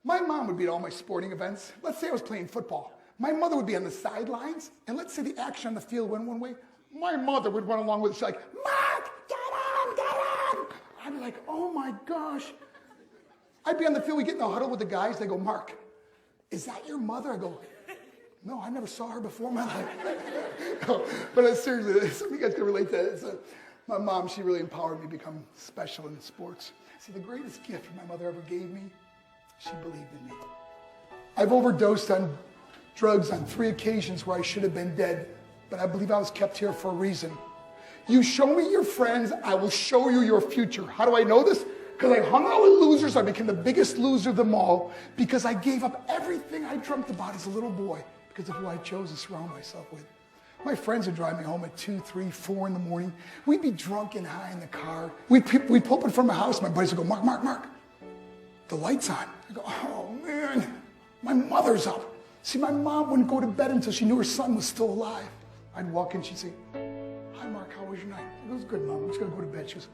My mom would be at all my sporting events. Let's say I was playing football. My mother would be on the sidelines, and let's say the action on the field went one way. My mother would run along with it. She's like, Mark, get on, get on. I'd be like, oh my gosh. I'd be on the field, we get in the huddle with the guys. They go, Mark, is that your mother? I go, no, I never saw her before in my life. No, but seriously, some of you guys can relate to that. My mom, she really empowered me to become special in sports. See, the greatest gift my mother ever gave me, she believed in me. I've overdosed on drugs on 3 occasions where I should have been dead, but I believe I was kept here for a reason. You show me your friends, I will show you your future. How do I know this? Because I hung out with losers. I became the biggest loser of them all because I gave up everything I dreamt about as a little boy because of who I chose to surround myself with. My friends would drive me home at 2, 3, 4 in the morning. We'd be drunk and high in the car. We'd pull up in front of my house. My buddies would go, Mark, Mark, Mark, the light's on. I go, oh man, my mother's up. See, my mom wouldn't go to bed until she knew her son was still alive. I'd walk in, she'd say, hi Mark, how was your night? I go, it was good, Mom, I'm just gonna go to bed. She goes,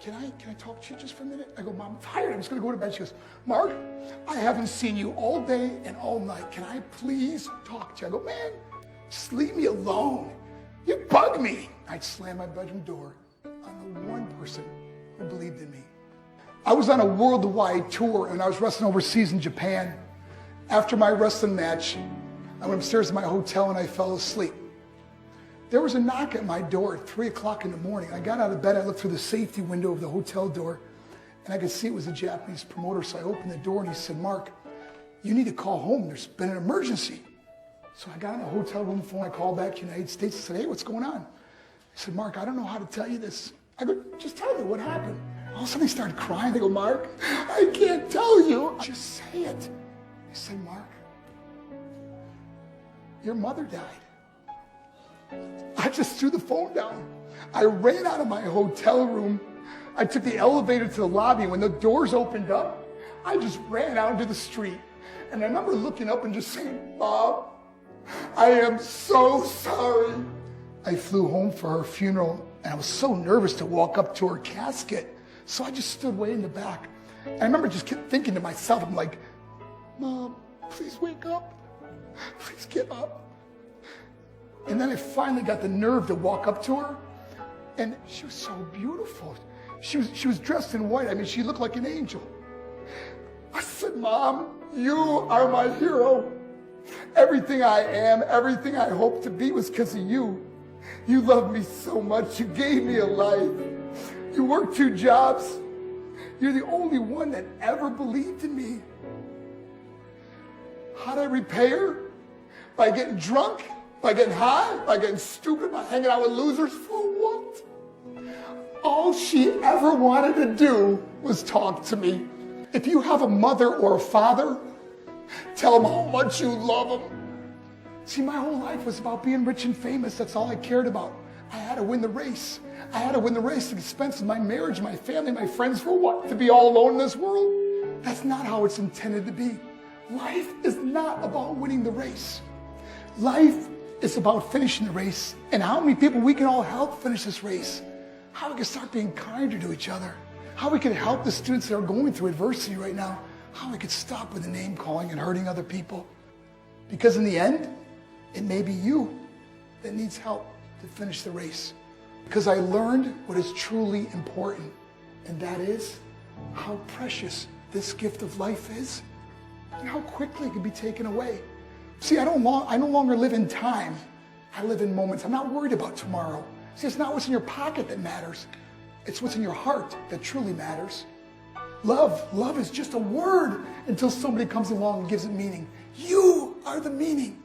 can I talk to you just for a minute? I go, Mom, I'm tired, I'm just gonna go to bed. She goes, Mark, I haven't seen you all day and all night. Can I please talk to you? I go, man, just leave me alone. You bug me. I'd slam my bedroom door on the one person who believed in me. I was on a worldwide tour and I was wrestling overseas in Japan. After my wrestling match, I went upstairs to my hotel and I fell asleep. There was a knock at my door at 3 o'clock in the morning. I got out of bed, I looked through the safety window of the hotel door, and I could see it was a Japanese promoter. So I opened the door and he said, Mark, you need to call home. There's been an emergency. So I got on a hotel room phone. I called back to the United States and said, hey, what's going on? He said, Mark, I don't know how to tell you this. I go, just tell me what happened. All of a sudden he started crying. They go, Mark, I can't tell you. Just say it. I said, Mark, your mother died. I just threw the phone down. I ran out of my hotel room. I took the elevator to the lobby. When the doors opened up, I just ran out into the street. And I remember looking up and just saying, Mom, I am so sorry. I flew home for her funeral, and I was so nervous to walk up to her casket. So I just stood way in the back. I remember just kept thinking to myself, I'm like, Mom, please wake up. Please get up. And then I finally got the nerve to walk up to her, and she was so beautiful. She was dressed in white. I mean, she looked like an angel. I said, Mom, you are my hero. Everything I am, everything I hope to be was because of you. You loved me so much. You gave me a life. You worked 2 jobs. You're the only one that ever believed in me. How'd I repay her? By getting drunk? By getting high? By getting stupid? By hanging out with losers? For what? All she ever wanted to do was talk to me. If you have a mother or a father, tell them how much you love them. See, my whole life was about being rich and famous. That's all I cared about. I had to win the race. I had to win the race at the expense of my marriage, my family, my friends. For what? To be all alone in this world? That's not how it's intended to be. Life is not about winning the race. Life is about finishing the race, and how many people we can all help finish this race. How we can start being kinder to each other. How we can help the students that are going through adversity right now. How we could stop with the name calling and hurting other people. Because in the end, it may be you that needs help to finish the race. Because I learned what is truly important, and that is how precious this gift of life is and how quickly it can be taken away. See, I no longer live in time. I live in moments. I'm not worried about tomorrow. See, it's not what's in your pocket that matters. It's what's in your heart that truly matters. Love is just a word until somebody comes along and gives it meaning. You are the meaning.